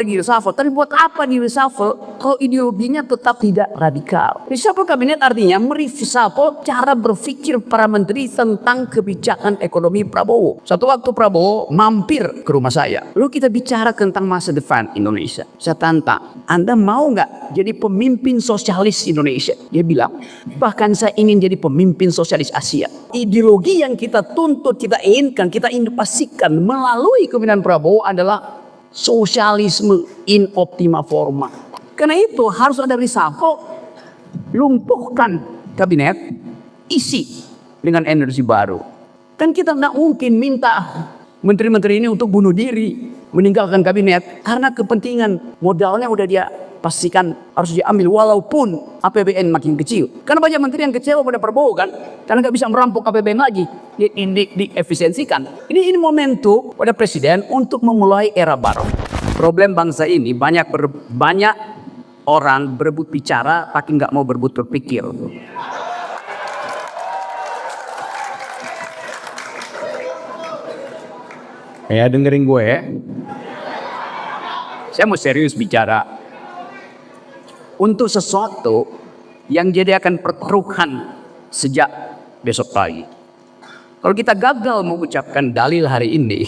lagi reshuffle. Tapi buat apa di reshuffle kalau ideologinya tetap tidak radikal? Reshuffle kabinet artinya mereshuffle cara berpikir para menteri tentang kebijakan ekonomi Prabowo. Satu waktu Prabowo mampir ke rumah saya. Lalu kita bicara tentang masa depan Indonesia. Saya tantang, Anda mau nggak jadi pemimpin sosialis Indonesia? Dia bilang, bahkan saya ingin jadi pemimpin sosialis Asia. Ideologi yang kita tuntut, kita inginkan, kita ingin pastikan melalui kepemimpinan Prabowo adalah sosialisme in optima forma. Karena itu harus ada reshuffle, lumpuhkan kabinet, isi dengan energi baru. Kan kita tidak mungkin minta menteri-menteri ini untuk bunuh diri, meninggalkan kabinet karena kepentingan modalnya udah dia pastikan harus diambil walaupun APBN makin kecil. Karena banyak menteri yang kecewa pada Prabowo kan, karena nggak bisa merampok APBN lagi, diefisiensikan. Ini momentum pada presiden untuk memulai era baru. Problem bangsa ini banyak orang berebut bicara tapi nggak mau berebut berpikir. Ya dengerin gue ya. Saya mau serius bicara. Untuk sesuatu yang jadi akan pertaruhan sejak besok pagi. Kalau kita gagal mengucapkan dalil hari ini,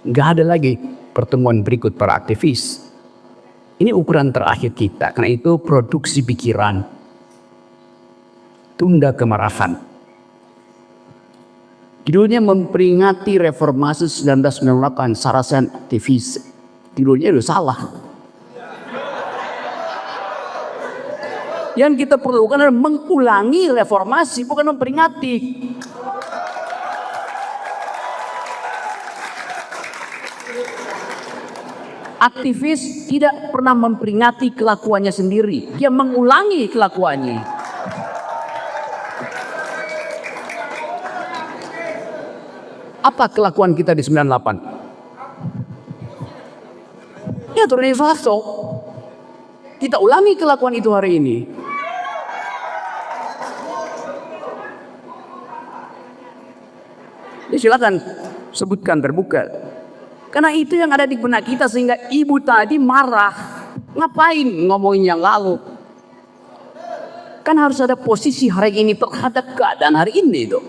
nggak ada lagi pertemuan berikut para aktivis. Ini ukuran terakhir kita. Karena itu produksi pikiran, tunda kemarahan. Judulnya memperingati reformasi 1998 Sarasen aktivis. Judulnya udah salah. Yang kita perlukan adalah mengulangi reformasi, bukan memperingati. Aktivis tidak pernah memperingati kelakuannya sendiri, dia mengulangi kelakuannya. Apa kelakuan kita di 98? Ya turun faso. Kita ulangi kelakuan itu hari ini. Silakan sebutkan terbuka. Karena itu yang ada di benak kita sehingga ibu tadi marah. Ngapain ngomongin yang lalu? Kan harus ada posisi hari ini terhadap keadaan hari ini tuh.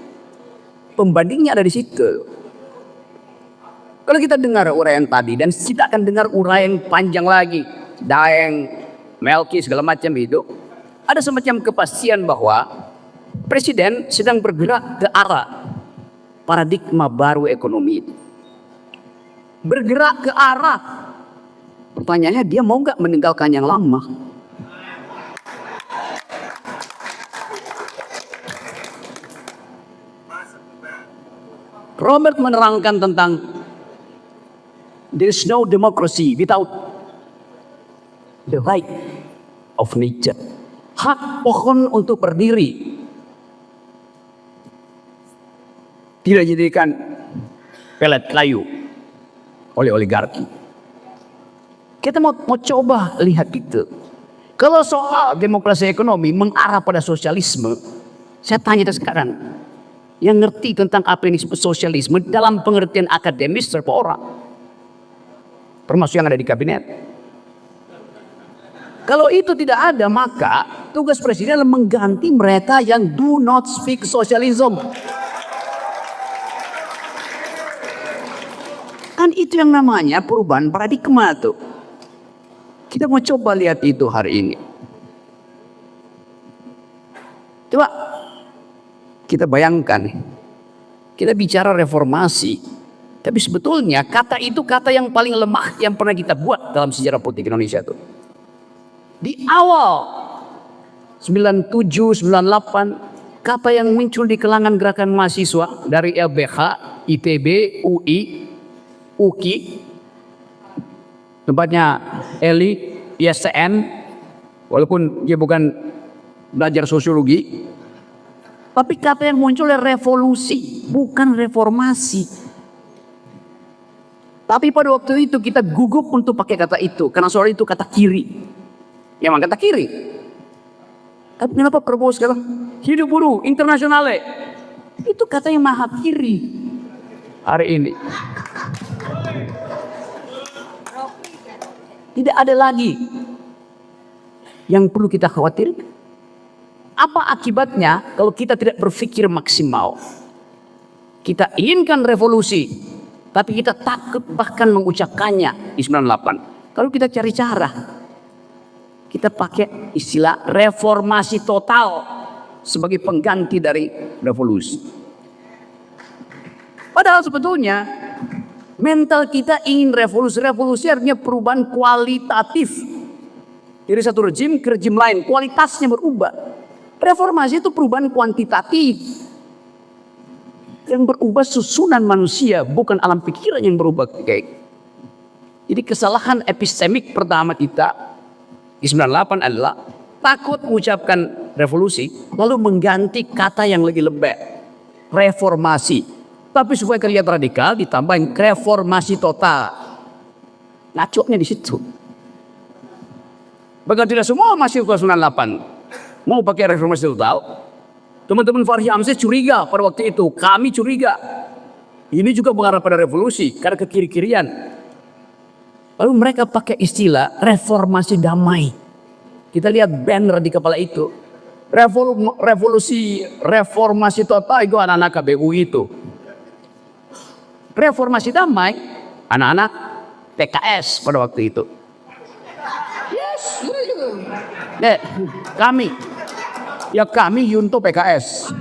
Pembandingnya ada di situ. Kalau kita dengar uraian tadi dan kita akan dengar uraian panjang lagi, Daeng, Melki segala macam itu, ada semacam kepastian bahwa presiden sedang bergerak ke arah paradigma baru ekonomi. Bergerak ke arah, pertanyaannya dia mau nggak meninggalkan yang lama? Robert menerangkan tentang there is no democracy without the right of nature. Hak pohon untuk berdiri tidak dijadikan pelet kayu oleh oligarki. Kita mau coba lihat itu. Kalau soal demokrasi ekonomi mengarah pada sosialisme, saya tanya sekarang, yang ngerti tentang apa ini sosialisme dalam pengertian akademis berapa orang? Termasuk yang ada di kabinet. Kalau itu tidak ada, maka tugas presiden adalah mengganti mereka yang do not speak socialism. Kan itu yang namanya perubahan paradigma tuh. Kita mau coba lihat itu hari ini. Coba kita bayangkan, kita bicara reformasi, tapi sebetulnya kata itu kata yang paling lemah yang pernah kita buat dalam sejarah politik Indonesia tuh. Di awal 97, 98, kata yang muncul di kalangan gerakan mahasiswa dari LBH, ITB, UI, UKI, tempatnya Eli, ISN, walaupun dia bukan belajar sosiologi, tapi kata yang muncul adalah revolusi, bukan reformasi. Tapi pada waktu itu kita gugup untuk pakai kata itu, karena soal itu kata kiri. Ya memang kata kiri. Tapi kenapa Prabowo sekarang hidup buruh internasionale? Itu kata yang maha kiri hari ini. Tidak ada lagi yang perlu kita khawatir. Apa akibatnya kalau kita tidak berpikir maksimal? Kita inginkan revolusi, tapi kita takut bahkan mengucapkannya di 98. Kalau kita cari cara, kita pakai istilah reformasi total sebagai pengganti dari revolusi. Padahal sebetulnya mental kita ingin revolusi. Revolusi artinya perubahan kualitatif. Dari satu rejim ke rejim lain, kualitasnya berubah. Reformasi itu perubahan kuantitatif. Yang berubah susunan manusia, bukan alam pikiran yang berubah. Jadi kesalahan epistemik pertama kita di 98 adalah takut mengucapkan revolusi, lalu mengganti kata yang lebih lembek, reformasi. Tapi supaya kelihatan radikal ditambahin reformasi total. Ngacoknya di situ. Bahkan tidak semua masih ke 98 mau pakai reformasi total. Teman-teman Fahri Hamzah curiga pada waktu itu. Kami curiga. Ini juga mengarah pada revolusi karena kekiri-kirian. Lalu mereka pakai istilah reformasi damai. Kita lihat banner di kepala itu. Reformasi total itu anak-anak KBU itu. Reformasi damai anak-anak PKS pada waktu itu. Yes, kami Yunto PKS.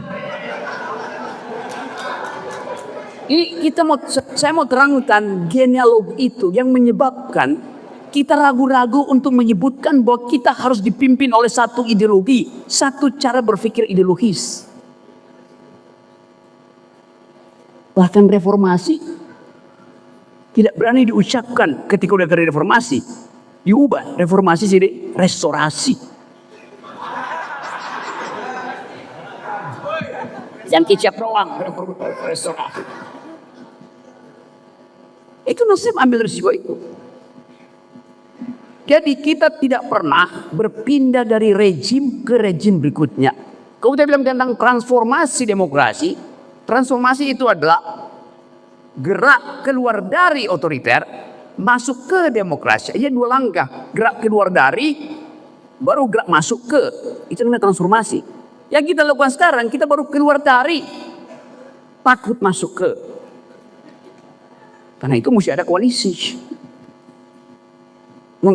Ini saya mau terangkan genealogi itu yang menyebabkan kita ragu-ragu untuk menyebutkan bahwa kita harus dipimpin oleh satu ideologi, satu cara berpikir ideologis. Bahkan reformasi tidak berani diucapkan ketika udah dari reformasi. Diubah reformasi jadi restorasi. Yang kicap doang restorasi. Itu Nasib ambil risiko itu. Jadi kita tidak pernah berpindah dari rejim ke rejim berikutnya. Kalau kita bilang tentang transformasi demokrasi, transformasi itu adalah gerak keluar dari otoriter masuk ke demokrasi. Aja dua langkah, gerak keluar dari baru gerak masuk ke, itu namanya transformasi. Yang kita lakukan sekarang kita baru keluar dari takut masuk ke. Karena itu mesti ada koalisi.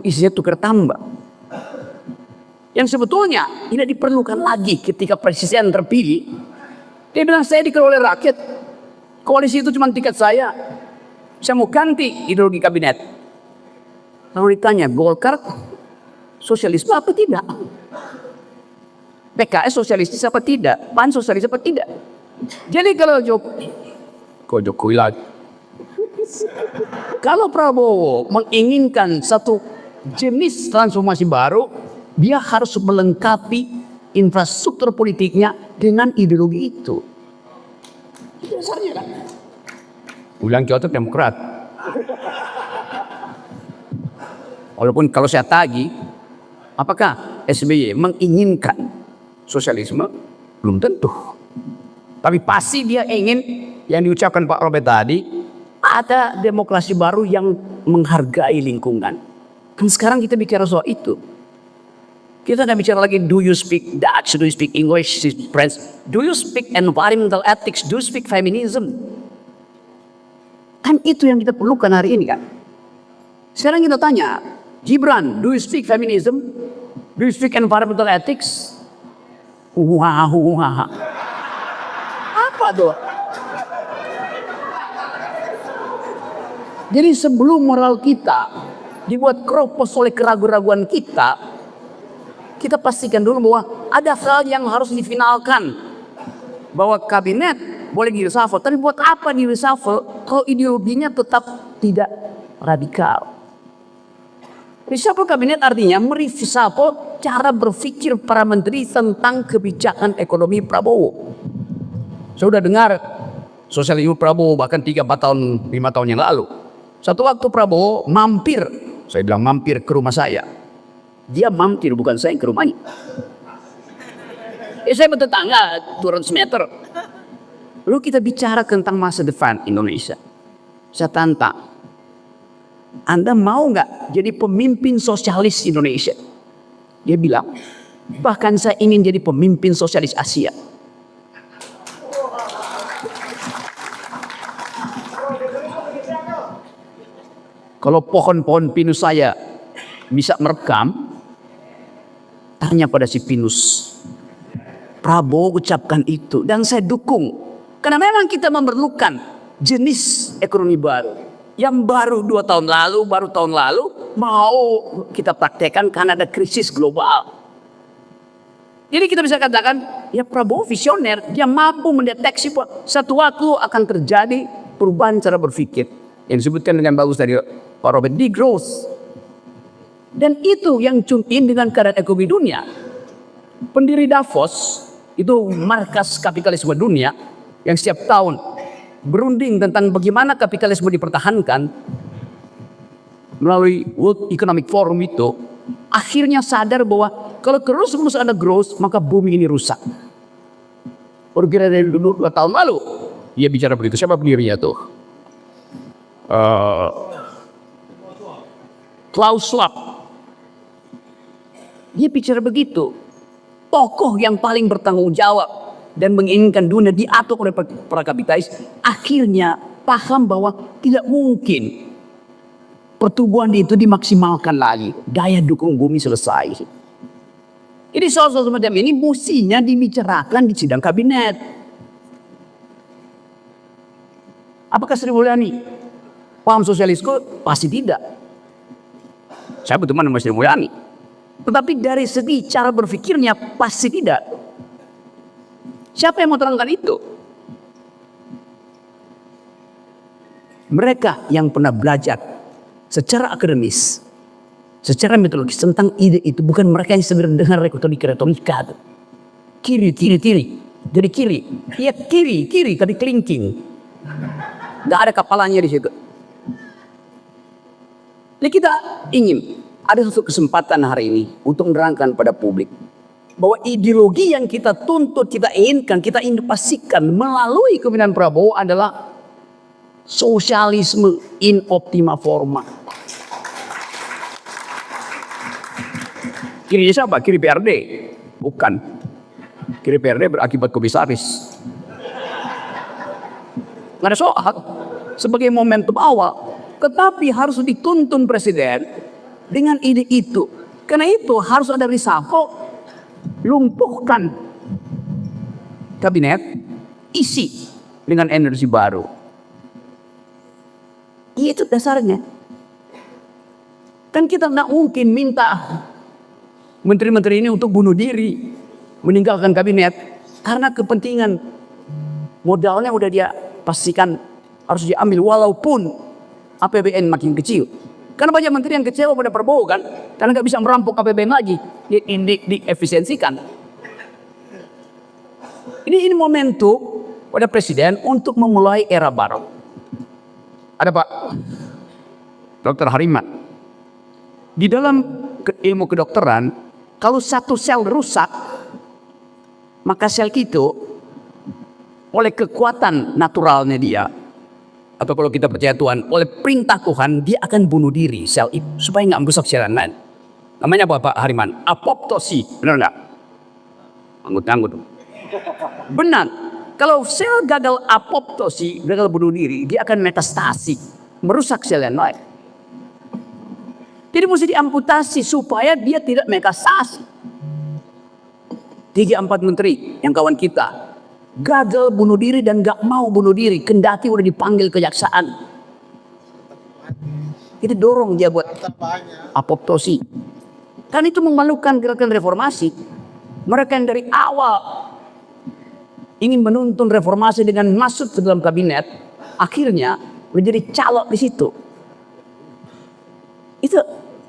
Isinya tukar tambah. Yang sebetulnya tidak diperlukan lagi ketika presiden terpilih. Dia bilang saya dikelola oleh rakyat. Koalisi itu cuma tiket saya. Saya mau ganti ideologi kabinet. Lalu ditanya, Golkar sosialisme apa tidak? PKS sosialistis apa tidak? PAN sosialis apa tidak? Jadi kalau Jokowi lagi. Kalau Prabowo menginginkan satu jenis transformasi baru, dia harus melengkapi infrastruktur politiknya dengan ideologi itu. Dasarnya kan? Ulang Kyoto Demokrat. Walaupun kalau saya tagih, apakah SBY menginginkan sosialisme? Belum tentu. Tapi pasti dia ingin yang diucapkan Pak Robert tadi, ada demokrasi baru yang menghargai lingkungan. Kan sekarang kita bicara soal itu. Kita tidak bicara lagi do you speak Dutch, do you speak English, French, do you speak environmental ethics, do you speak feminism. Kan itu yang kita perlukan hari ini kan. Sekarang kita tanya, Gibran, do you speak feminism? Do you speak environmental ethics? Wah. Apa tuh? Jadi sebelum moral kita dibuat keropos oleh keraguan-raguan kita pastikan dulu bahwa ada hal yang harus difinalkan. Bahwa kabinet boleh di reshuffle, tapi buat apa di reshuffle kalau ideologinya tetap tidak radikal? Reshuffle kabinet artinya mereshuffle cara berpikir para menteri tentang kebijakan ekonomi Prabowo. Saya sudah dengar sosialisme Prabowo bahkan 3-4 tahun, 5 tahun yang lalu. Satu waktu Prabowo mampir, saya bilang mampir ke rumah saya. Dia mampir, bukan saya yang ke rumahnya. Saya bertetangga 200 meter. Lalu kita bicara tentang masa depan Indonesia. Saya tantang. Anda mau nggak jadi pemimpin sosialis Indonesia? Dia bilang, bahkan saya ingin jadi pemimpin sosialis Asia. Kalau pohon-pohon pinus saya bisa merekam, tanya pada si pinus. Prabowo ucapkan itu dan saya dukung. Karena memang kita memerlukan jenis ekonomi baru. Yang baru 2 tahun lalu, baru tahun lalu mau kita praktekkan karena ada krisis global. Jadi kita bisa katakan, ya Prabowo visioner, dia mampu mendeteksi satu waktu akan terjadi perubahan cara berpikir. Yang disebutkan dengan bagus tadi Pak Robert, degrowth. Dan itu yang cuntin dengan keadaan ekonomi dunia. Pendiri Davos, itu markas kapitalisme dunia, yang setiap tahun berunding tentang bagaimana kapitalisme dipertahankan melalui World Economic Forum itu, akhirnya sadar bahwa kalau terus ada growth, maka bumi ini rusak. Baru kira dari dulu 2 tahun lalu, dia bicara begitu. Siapa pendirinya tuh? Klaus Schwab. Dia bicara begitu. Tokoh yang paling bertanggung jawab dan menginginkan dunia diatur oleh para kapitalis, akhirnya paham bahwa tidak mungkin pertumbuhan itu dimaksimalkan lagi. Daya dukung bumi selesai. Jadi soal-soal semacam ini mestinya dibicarakan di sidang kabinet. Apakah Sri Mulyani paham sosialisme? Pasti tidak. Saya berteman dengan Sri Mulyani. Tetapi dari segi cara berpikirnya pasti tidak. Siapa yang mau terangkan itu? Mereka yang pernah belajar secara akademis, secara metodologis tentang ide itu, bukan mereka yang sedang dengar retorika. Kiri. Dari kiri. Ya kiri tadi kelingking. Tidak ada kepalanya di situ. Jadi kita ingin ada satu kesempatan hari ini untuk menerangkan pada publik bahwa ideologi yang kita tuntut, kita inginkan, kita ingin pastikan melalui kepemimpinan Prabowo adalah sosialisme in optima forma. Kiri siapa? Kiri PRD? Bukan. Kiri PRD berakibat komisaris. Nggak ada soal. Sebagai momentum awal. Tetapi harus dituntun presiden dengan ide itu. Karena itu harus ada reshuffle, lumpuhkan kabinet, isi dengan energi baru. Itu dasarnya. Kan kita tidak mungkin minta menteri-menteri ini untuk bunuh diri, meninggalkan kabinet, karena kepentingan modalnya udah dia pastikan harus diambil walaupun APBN makin kecil. Karena banyak menteri yang kecewa pada Prabowo kan, karena nggak bisa merampok APBN lagi, diefisiensikan. Ini momentum pada presiden untuk memulai era baru. Ada Pak Dr. Hariman. Di dalam ilmu kedokteran, kalau satu sel rusak, maka sel itu oleh kekuatan naturalnya dia, atau kalau kita percaya Tuhan, oleh perintah Tuhan, dia akan bunuh diri sel itu supaya nggak merusak sel lain. Namanya apa Pak Hariman? Apoptosi, benar nggak? Anggut-anggut. Benar. Kalau sel gagal apoptosi, gagal bunuh diri, dia akan metastasi, merusak sel yang lain. Jadi mesti diamputasi supaya dia tidak metastasi. 3-4 menteri yang kawan kita gagal bunuh diri dan gak mau bunuh diri, kendati udah dipanggil kejaksaan. Kita dorong dia buat apoptosi. Kan itu memalukan gerakan reformasi. Mereka yang dari awal ingin menuntun reformasi dengan masuk ke dalam kabinet, akhirnya menjadi calok di situ. Itu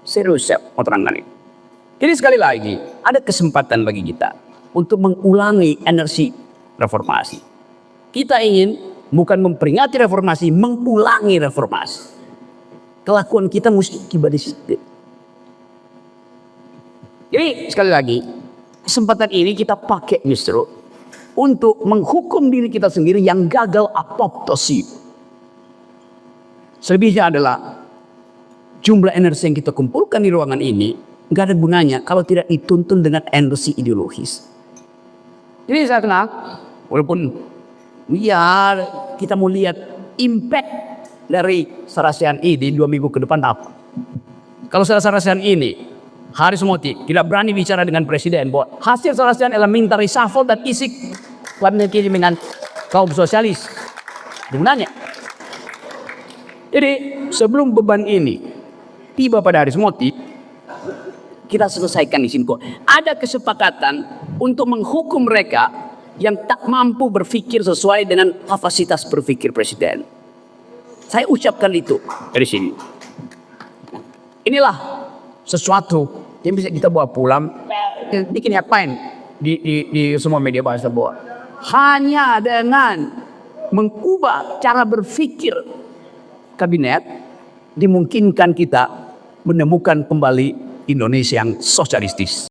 serius saya mau terangkan ini. Jadi sekali lagi, ada kesempatan bagi kita untuk mengulangi energi reformasi. Kita ingin bukan memperingati reformasi, mengulangi reformasi. Kelakuan kita mesti tiba di situ. Jadi sekali lagi, kesempatan ini kita pakai justru untuk menghukum diri kita sendiri yang gagal apoptosi. Selebihnya adalah jumlah energi yang kita kumpulkan di ruangan ini nggak ada gunanya kalau tidak dituntun dengan energi ideologis. Jadi saya kenal, walaupun ya kita mau lihat impact dari serasian ini 2 minggu ke depan apa. Kalau serasian ini, Haris Moti tidak berani bicara dengan presiden bahwa hasil serasian adalah minta reshuffle dan isi kabinet dengan kaum sosialis. Gunanya. Jadi sebelum beban ini tiba pada Haris Moti, kita selesaikan di sini kok. Ada kesepakatan untuk menghukum mereka yang tak mampu berpikir sesuai dengan kapasitas berpikir presiden. Saya ucapkan itu dari sini. Inilah sesuatu yang bisa kita bawa pulang. Bikin apain di semua media bahasa bahwa hanya dengan mengubah cara berpikir kabinet dimungkinkan kita menemukan kembali Indonesia yang sosialistis.